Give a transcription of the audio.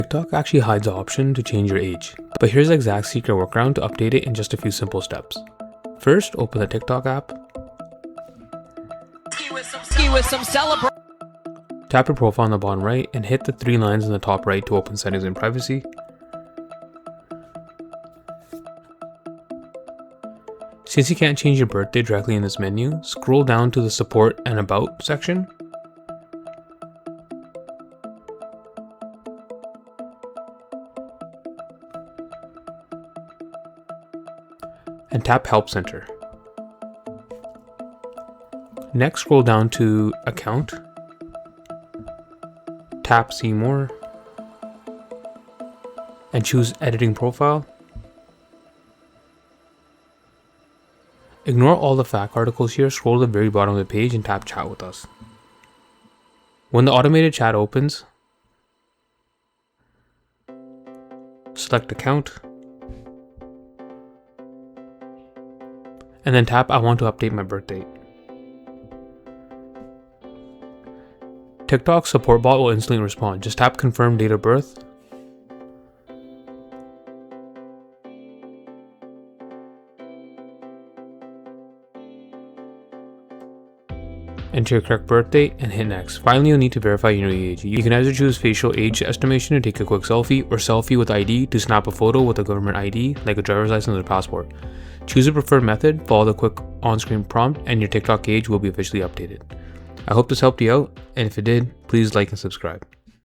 TikTok actually hides the option to change your age, but here's the exact secret workaround to update it in just a few simple steps. First, open the TikTok app. Tap your profile on the bottom right and hit the 3 lines in the top right to open settings and privacy. Since you can't change your birthday directly in this menu, scroll down to the support and about section. And tap Help Center. Next, scroll down to Account. Tap See More. And choose Editing Profile. Ignore all the fact articles here, scroll to the very bottom of the page and tap Chat with Us. When the automated chat opens, select Account. And then tap I want to update my birth date. TikTok support bot will instantly respond. Just tap confirm date of birth. Enter your correct birth date and hit next. Finally, you'll need to verify your new age. You can either choose facial age estimation to take a quick selfie, or selfie with ID to snap a photo with a government ID like a driver's license or passport. Choose a preferred method, follow the quick on-screen prompt, and your TikTok age will be officially updated. I hope this helped you out, and if it did, please like and subscribe.